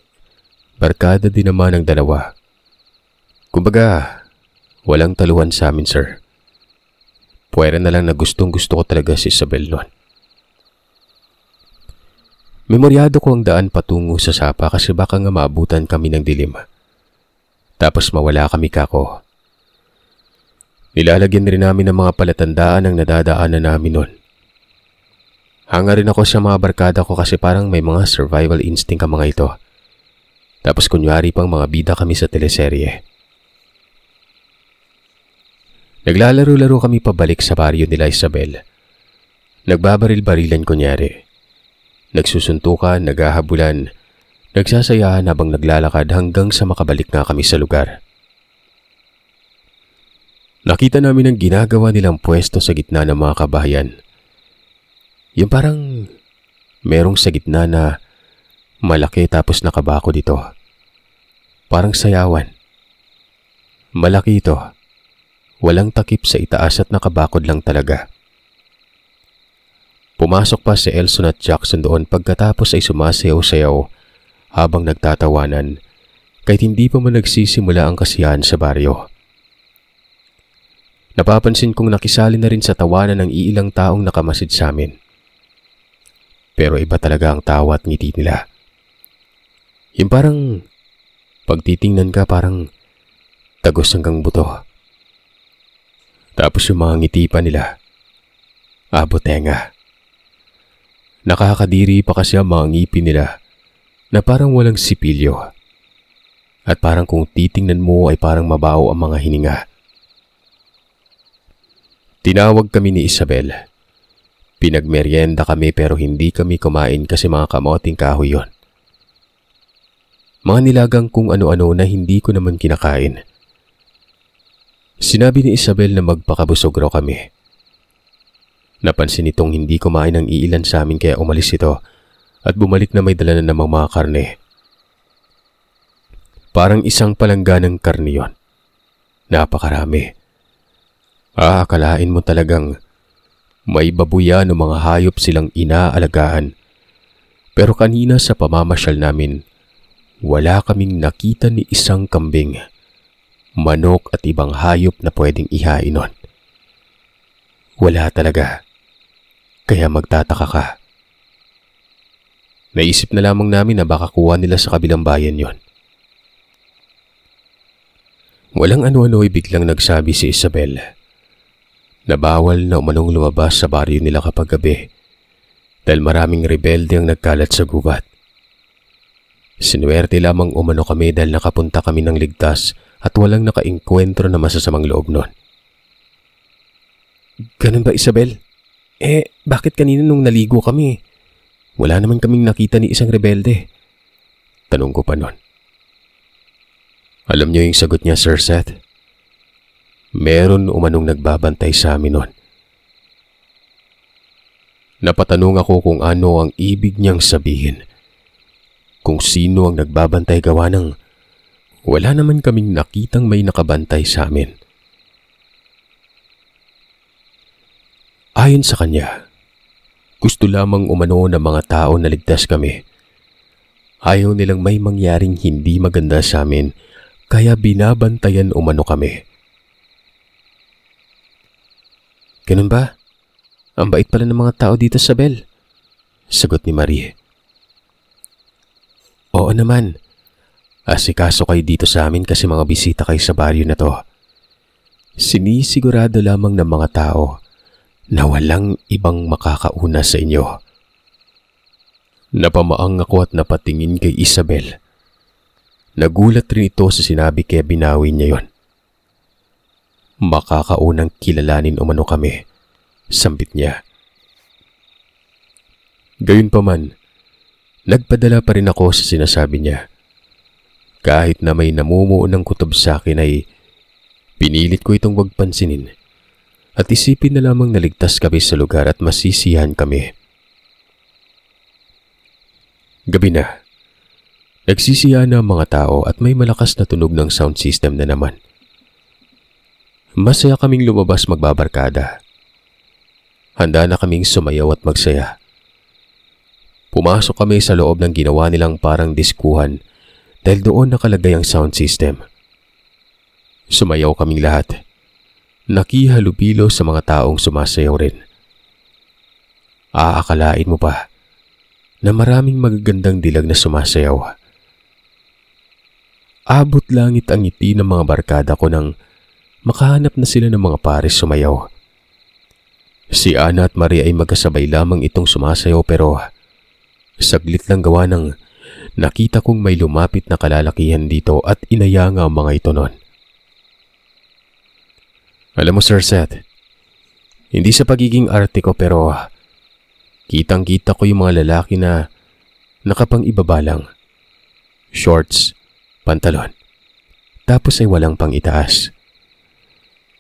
barkada din naman ang dalawa. Kumbaga, walang taluhan sa amin, sir. Puwera na lang na gustong-gusto ko talaga si Isabel noon. Memoryado ko ang daan patungo sa sapa kasi baka nga maabutan kami ng dilim. Tapos mawala kami kako. Nilalagyan rin namin ng mga palatandaan ang nadadaanan namin noon. Hanga rin ako sa mga barkada ko kasi parang may mga survival instinct ang mga ito. Tapos kunyari pang mga bida kami sa teleserye. Naglalaro-laro kami pabalik sa baryo nila Isabel. Nagbabaril-barilan kunyari. Nagsusuntukan, naghahabulan, nagsasayahan habang naglalakad hanggang sa makabalik nga kami sa lugar. Nakita namin ang ginagawa nilang pwesto sa gitna ng mga kabahayan. Yung parang merong sa gitna na malaki tapos nakabako dito. Parang sayawan. Malaki ito. Walang takip sa itaas at nakabakod lang talaga. Pumasok pa si Elson at Jackson doon pagkatapos ay sumasayaw-sayaw habang nagtatawanan kahit hindi pa man nagsisimula ang kasiyahan sa baryo. Napapansin kong nakisali na rin sa tawanan ng iilang taong nakamasid sa amin. Pero iba talaga ang tawa at ngiti nila. Yung parang pagtitingnan ka parang tagos hanggang buto. Tapos yung mga ngiti pa nila, Abotenga. Nakakadiri pa kasi ang mga ngipin nila na parang walang sipilyo. At parang kung titingnan mo ay parang mabaho ang mga hininga. Tinawag kami ni Isabel. Pinagmeryenda kami pero hindi kami kumain kasi mga kamoting kahoy yon. Mga nilagang kung ano-ano na hindi ko naman kinakain. Sinabi ni Isabel na magpakabusog raw kami. Napansin itong hindi kumain ng iilan sa amin kaya umalis ito at bumalik na may dala na namang mga karne. Parang isang palangganang karne yon. Napakarami. Aakalain mo talagang may babuyan o mga hayop silang inaalagaan. Pero kanina sa pamamasyal namin, wala kaming nakita ni isang kambing, manok at ibang hayop na pwedeng ihain nun. Wala talaga. Kaya magtataka ka. Naisip na lamang namin na baka kuha nila sa kabilang bayan yon. Walang ano-ano ay biglang nagsabi si Isabel na bawal na umanong lumabas sa baryo nila kapag gabi dahil maraming rebelde ang nagkalat sa gubat. Sinuwerte lamang umano kami dahil nakapunta kami ng ligtas at walang nakainkwentro na masasamang loob nun. Ganun ba, Isabel? Bakit kanina nung naligo kami? Wala naman kaming nakita ni isang rebelde. Tanong ko pa nun. Alam niyo yung sagot niya, Sir Seth? Meron umanong nagbabantay sa amin nun. Napatanong ako kung ano ang ibig niyang sabihin. Kung sino ang nagbabantay gawa ng wala naman kaming nakitang may nakabantay sa amin. Ayon sa kanya, gusto lamang umano ng mga tao na ligtas kami. Ayaw nilang may mangyaring hindi maganda sa amin kaya binabantayan umano kami. Ganun ba? Ang bait pala ng mga tao dito, Isabel. Sagot ni Marie. Oo naman. Asikaso kayo dito sa amin kasi mga bisita kayo sa baryo na to. Sinisigurado lamang ng mga tao na walang ibang makakauna sa inyo. Napamaang ako at napatingin kay Isabel. Nagulat rin ito sa sinabi kaya binawi niya yon. Makakaunang kilalanin umano kami, sambit niya. Gayunpaman, nagpadala pa rin ako sa sinasabi niya. Kahit na may namumuo ng kutob sa akin ay pinilit ko itong wag pansinin at isipin na lamang naligtas kami sa lugar at masisiyahan kami. Gabi na. Nagsisiyahan na ang mga tao at may malakas na tunog ng sound system na naman. Masaya kaming lumabas magbabarkada. Handa na kaming sumayaw at magsaya. Pumasok kami sa loob ng ginawa nilang parang diskuhan dahil doon nakalagay ang sound system. Sumayaw kaming lahat. Nakihalubilo sa mga taong sumasayaw rin. Aakalain mo pa na maraming magagandang dilag na sumasayaw. Abot langit ang ngiti ng mga barkada ko nang makahanap na sila ng mga pares sumayaw. Si Ana at Maria ay magkasabay lamang itong sumasayaw pero saglit lang gawa ng nakita kong may lumapit na kalalakihan dito at inaya nga ang mga ito nun. Alam mo, Sir Seth, hindi sa pagiging arte ko pero kitang-kita ko yung mga lalaki na nakapang-ibaba lang. Shorts, pantalon, tapos ay walang pang-itaas.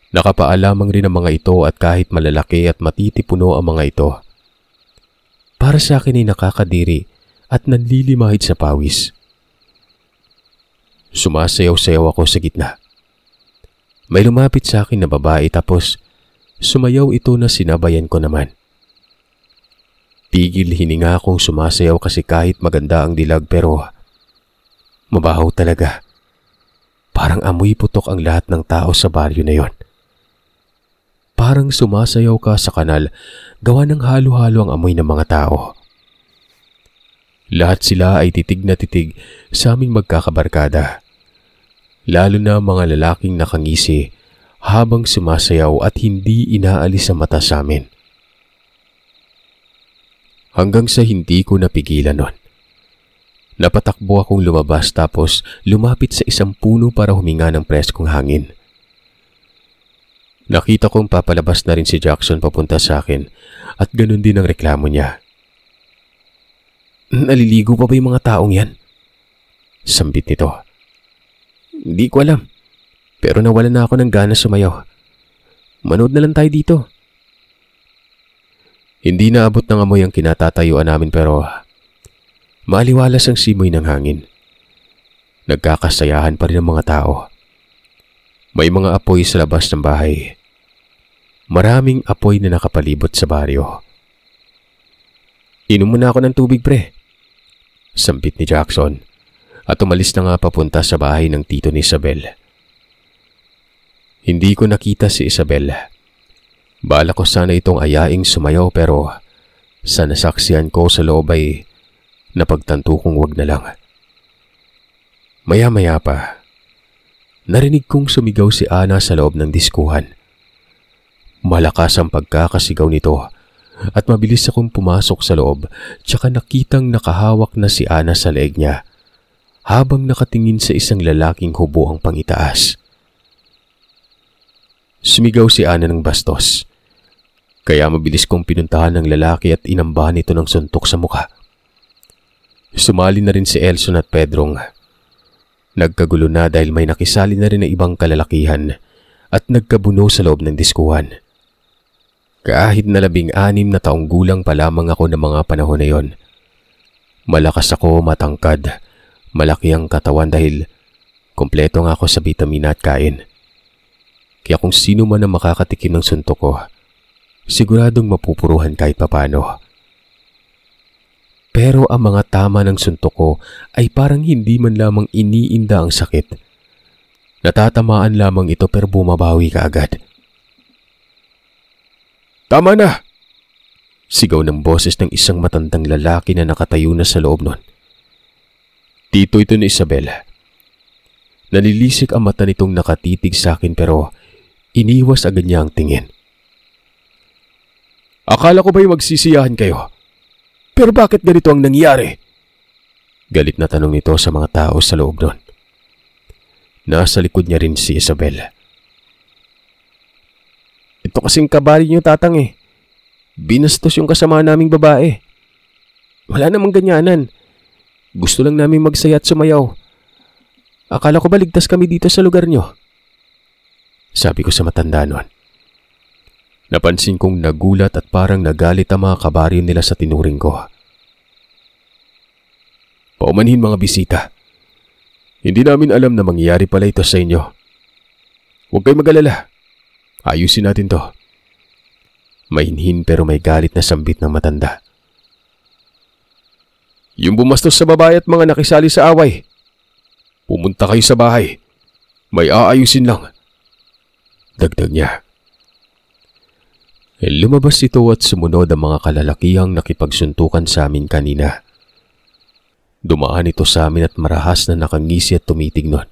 Nakapaa lamang rin ang mga ito at kahit malalaki at matitipuno ang mga ito. Para sa akin ay nakakadiri at nanlilimahid sa pawis. Sumasayaw-sayaw ako sa gitna. May lumapit sa akin na babae tapos sumayaw ito na sinabayan ko naman. Tigil hininga akong sumasayaw kasi kahit maganda ang dilag pero mabaho talaga. Parang amoy putok ang lahat ng tao sa baryo na yon. Parang sumasayaw ka sa kanal, gawa ng halo-halo ang amoy ng mga tao. Lahat sila ay titig na titig sa aming magkakabarkada. Lalo na mga lalaking nakangisi habang sumasayaw at hindi inaalis sa mata sa amin. hanggang sa hindi ko napigilan nun. Napatakbo akong lumabas tapos lumapit sa isang puno para huminga ng preskong hangin. Nakita kong papalabas na rin si Jackson papunta sa akin at ganun din ang reklamo niya. Naliligo pa ba yung mga taong yan? Sambit nito. Hindi ko alam, pero nawalan na ako ng gana sumayaw. Manood na lang tayo dito. Hindi naabot ng amoy ang kinatatayuan namin pero maliwalas ang simoy ng hangin. Nagkakasayahan pa rin ang mga tao. May mga apoy sa labas ng bahay. Maraming apoy na nakapalibot sa baryo. Inom muna ako ng tubig, pre. Sambit ni Jackson at umalis na nga papunta sa bahay ng tito ni Isabel. Hindi ko nakita si Isabel. Bala ko sana itong ayaing sumayaw pero sa nasaksihan ko sa loob ay napagtanto kong wag na lang. Maya-maya pa, narinig kong sumigaw si Ana sa loob ng diskuhan. Malakas ang pagkakasigaw nito at mabilis akong pumasok sa loob tsaka nakitang nakahawak na si Ana sa leeg niya habang nakatingin sa isang lalaking hubo ang pangitaas. Sumigaw si Ana ng bastos, kaya mabilis kong pinuntahan ng lalaki at inambahan ito ng suntok sa mukha. Sumali na rin si Elson at Pedrong. Nagkagulo na dahil may nakisali na rin ng ibang kalalakihan at nagkabuno sa loob ng diskuhan. Kahit na 16 na taong gulang pa lamang ako ng mga panahon na yon. Malakas ako, matangkad, malaki ang katawan dahil kompleto nga ako sa bitamina at kain. Kaya kung sino man ang makakatikim ng suntok ko, siguradong mapupuruhan kahit papano. Pero ang mga tama ng suntok ko ay parang hindi man lamang iniinda ang sakit. Natatamaan lamang ito pero bumabawi ka agad. Tama na! Sigaw ng boses ng isang matandang lalaki na nakatayo na sa loob nun. Tito ito ni Isabel. Nalilisik ang mata nitong nakatitig sa akin pero iniwas agad niya ang tingin. Akala ko ba'y magsisiyahan kayo? Pero bakit ganito ang nangyari? Galit na tanong nito sa mga tao sa loob nun. Nasa likod niya rin si Isabel. Ito kasing kabali niyo, tatang eh. Binastos yung kasama naming babae. Wala namang ganyanan. Gusto lang namin magsaya at sumayaw. Akala ko ba ligtas kami dito sa lugar niyo? Sabi ko sa matanda nun. Napansin kong nagulat at parang nagalit ang mga kabaryo nila sa tinuring ko. Paumanhin mga bisita. Hindi namin alam na mangyayari pala ito sa inyo. Huwag kayong mag-alala. Ayusin natin to. Mainhin pero may galit na sambit ng matanda. Yung bumastos sa babae at mga nakisali sa away. Pumunta kayo sa bahay. May aayusin lang. Dagdag niya. Lumabas ito at sumunod ang mga kalalakihang nakipagsuntukan sa amin kanina. Dumaan ito sa amin at marahas na nakangisi at tumitig nun.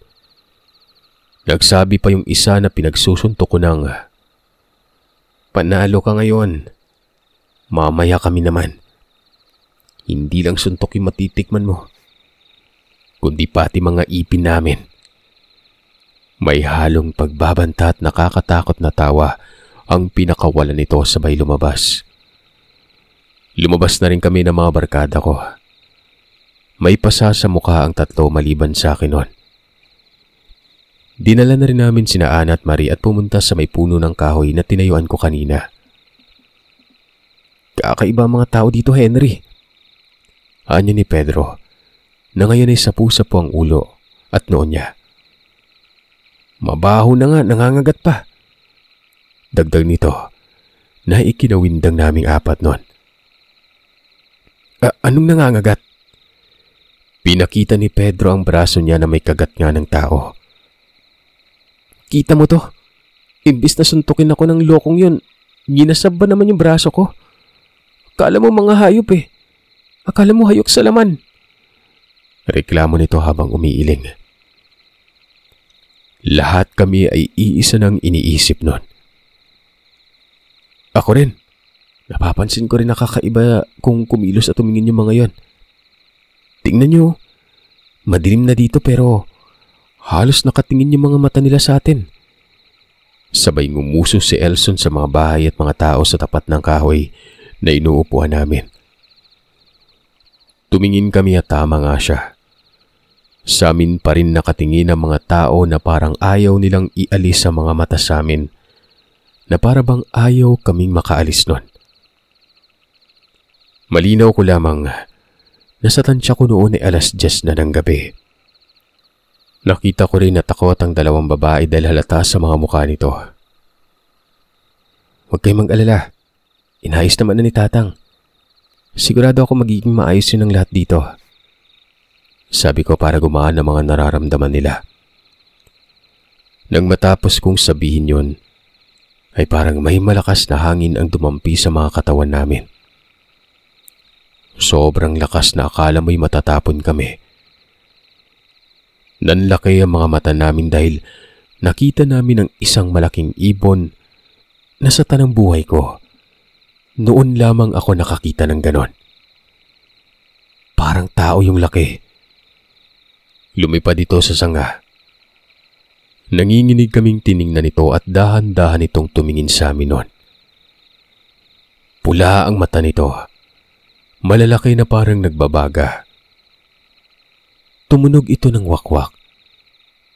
Nagsabi pa yung isa na pinagsusuntok ko ng, panalo ka ngayon. Mamaya kami naman. Hindi lang suntok yung matitikman mo, kundi pati mga ipin namin. May halong pagbabanta at nakakatakot na tawa ang pinakawalan nito sabay lumabas. Lumabas na rin kami ng mga barkada ko. May pasa sa mukha ang tatlo maliban sa akin nun. Dinala na rin namin sina Ana at Marie at pumunta sa may puno ng kahoy na tinayuan ko kanina. Kakaiba mga tao dito, Henry. Anyo ni Pedro, na ngayon ay sapu-sapu ang ulo at noon niya. Mabaho na nga, nangangagat pa. Dagdag nito na ikinawindang naming apat nun. Anong nangangagat? Pinakita ni Pedro ang braso niya na may kagat nga ng tao. Kita mo to? Imbis na suntukin ako ng lokong yun, ginasab ba naman yung braso ko? Akala mo mga hayop eh. Akala mo hayok sa laman. Reklamo nito habang umiiling. Lahat kami ay iisa ng iniisip nun. Ako rin. Napapansin ko rin nakakaiba kung kumilos at tumingin yung mga yon. Tingnan nyo, madilim na dito pero halos nakatingin yung mga mata nila sa atin. Sabay ngumuso si Elson sa mga bahay at mga tao sa tapat ng kahoy na inuupuan namin. Tumingin kami at tama nga siya. Sa amin pa rin nakatingin ang mga tao na parang ayaw nilang ialis sa mga mata sa amin, na para bang ayaw kaming makaalis nun. Malinaw ko lamang, nasa tansya ko noon ay 10:00 na ng gabi. Nakita ko rin na takot ang dalawang babae dahil halata sa mga mukha nito. Huwag kayong mag-alala, inayos naman na ni Tatang. Sigurado ako magiging maayos yun ang lahat dito. Sabi ko para gumaan ang mga nararamdaman nila. Nang matapos kong sabihin yun, ay parang may malakas na hangin ang dumampi sa mga katawan namin. Sobrang lakas na akala mo'y matatapon kami. Nanlaki ang mga mata namin dahil nakita namin ang isang malaking ibon na sa tanang buhay ko. Noon lamang ako nakakita ng ganon. Parang tao yung laki. Lumipad ito sa sanga. Nanginginig kaming tiningnan ito at dahan-dahan itong tumingin sa amin noon. Pula ang mata nito. Malalaki na parang nagbabaga. Tumunog ito ng wakwak.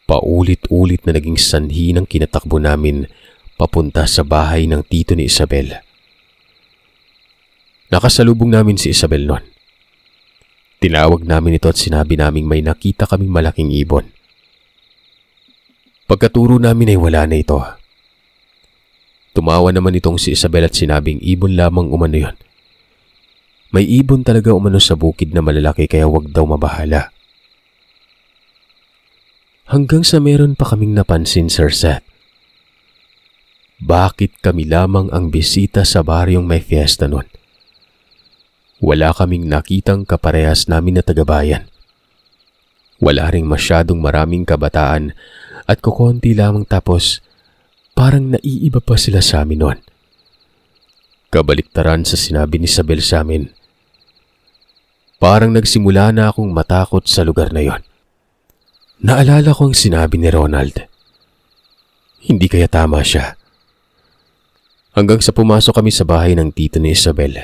Paulit-ulit na naging sanhi ng kinatakbo namin papunta sa bahay ng tito ni Isabel. Nakasalubong namin si Isabel noon. Tinawag namin ito at sinabi naming may nakita kaming malaking ibon. Pagkaturo namin ay wala na ito. Tumawa naman itong si Isabel at sinabing ibon lamang umano yun. May ibon talaga umano sa bukid na malalaki kaya wag daw mabahala. Hanggang sa meron pa kaming napansin, Sir Seth. Bakit kami lamang ang bisita sa baryong may fiesta nun? Wala kaming nakitang kaparehas namin na tagabayan. Wala ring masyadong maraming kabataan at kukonti lamang tapos parang naiiba pa sila sa amin nun. Kabaliktaran sa sinabi ni Isabel sa amin. Parang nagsimula na akong matakot sa lugar na yon. Naalala ko ang sinabi ni Ronald. Hindi kaya tama siya. Hanggang sa pumasok kami sa bahay ng tito ni Isabel.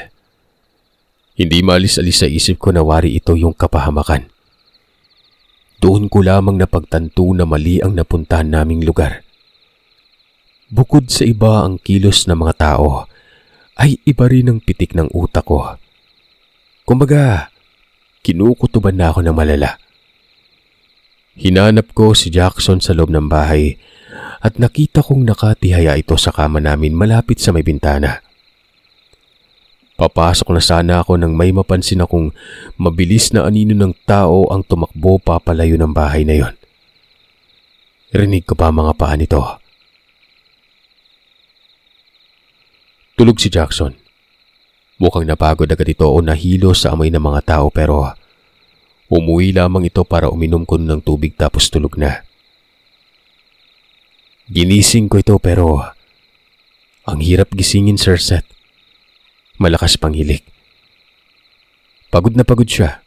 Hindi maalis-alis sa isip ko na wari ito yung kapahamakan. Doon ko lamang napagtanto na mali ang napuntahan naming lugar. Bukod sa iba ang kilos ng mga tao, ay iba rin ang pitik ng utak ko. Kumbaga, kinukutuban na ako ng malala. Hinanap ko si Jackson sa loob ng bahay at nakita kong nakatihaya ito sa kama namin malapit sa may bintana. Papasok na sana ako nang may mapansin akong mabilis na anino ng tao ang tumakbo papalayo ng bahay na yon. Rinig ko pa mga paa nito. Tulog si Jackson. Mukhang napagod agad ito o nahilo sa amoy ng mga tao pero umuwi lamang ito para uminom ko ng tubig tapos tulog na. Ginising ko ito pero ang hirap gisingin, Sir Seth. Malakas pang hilik. Pagod na pagod siya.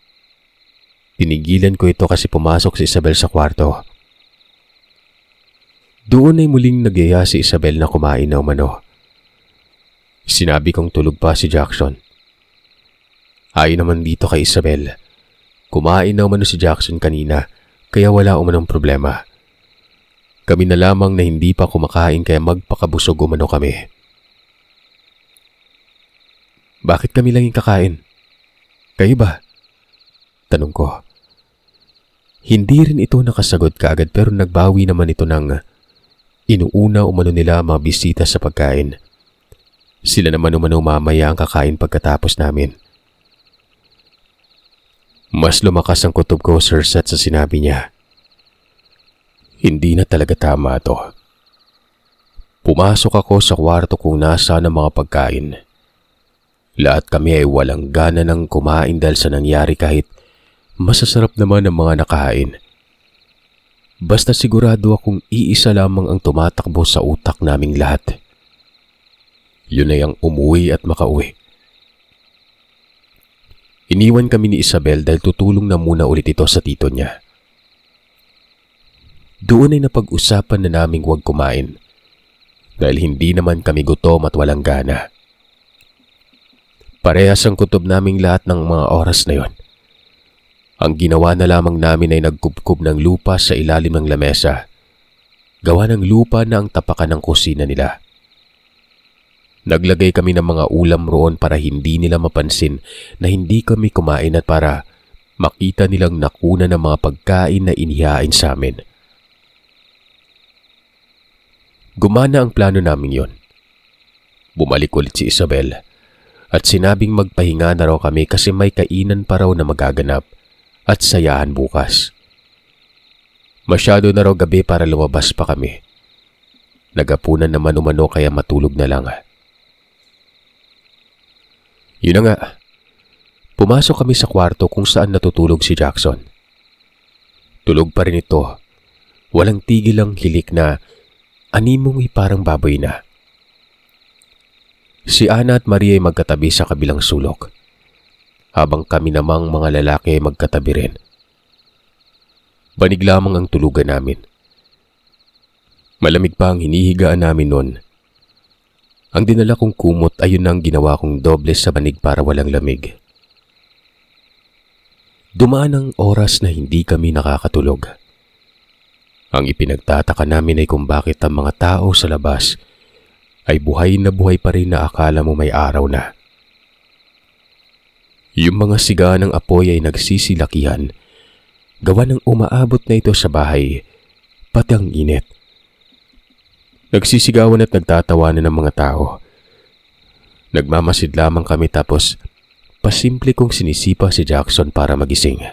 Tinigilan ko ito kasi pumasok si Isabel sa kwarto. Doon ay muling nagyaya si Isabel na kumain na umano. Sinabi kong tulog pa si Jackson. Ayon naman dito kay Isabel, kumain na umano si Jackson kanina kaya wala umanong problema. Kami na lamang na hindi pa kumakain kaya magpakabusog umano kami. Bakit kami lang yung kakain? Kayo ba? Tanong ko. Hindi rin ito nakasagot kaagad pero nagbawi naman ito ng inuuna umano nila mga bisita sa pagkain. Sila naman umano mamaya ang kakain pagkatapos namin. Mas lumakas ang kutob ko, Sir Seth, sa sinabi niya. Hindi na talaga tama ito. Pumasok ako sa kwarto kung nasa ng mga pagkain. Lahat kami ay walang gana ng kumain dahil sa nangyari kahit masasarap naman ang mga nakahain. Basta sigurado akong iisa lamang ang tumatakbo sa utak naming lahat. Yun ay ang umuwi at makauwi. Iniwan kami ni Isabel dahil tutulong na muna ulit ito sa tito niya. Doon ay napag-usapan na naming huwag kumain dahil hindi naman kami gutom at walang gana. Parehas ang kutob naming lahat ng mga oras na yon. Ang ginawa na lamang namin ay nagkubkob ng lupa sa ilalim ng lamesa. Gawa ng lupa na ang tapakan ng kusina nila. Naglagay kami ng mga ulam roon para hindi nila mapansin na hindi kami kumain at para makita nilang nakuna ng mga pagkain na inihain sa amin. Gumana ang plano namin yon. Bumalik ulit si Isabel at sinabing magpahinga na raw kami kasi may kainan pa raw na magaganap at sayahan bukas. Masyado na raw gabi para lumabas pa kami. Nagapunan naman umano kaya matulog na lang. Yun na nga, pumasok kami sa kwarto kung saan natutulog si Jackson. Tulog pa rin ito, walang tigil ang hilik na animoy parang baboy na. Si Ana at Maria ay magkatabi sa kabilang sulok, habang kami namang mga lalaki ay magkatabi rin. Banig lamang ang tulugan namin. Malamig pa ang hinihigaan namin noon. Ang dinala kong kumot ay yun ang ginawa kong doble sa banig para walang lamig. Dumaan ang oras na hindi kami nakakatulog. Ang ipinagtataka namin ay kung bakit ang mga tao sa labas ay buhay na buhay pa rin na akala mo may araw na. Yung mga siga ng apoy ay nagsisilakihan. Gawa ng umaabot na ito sa bahay, pati ang init. Nagsisigawan at nagtatawanan ng mga tao. Nagmamasid lamang kami tapos pasimple kong sinisipa si Jackson para magising.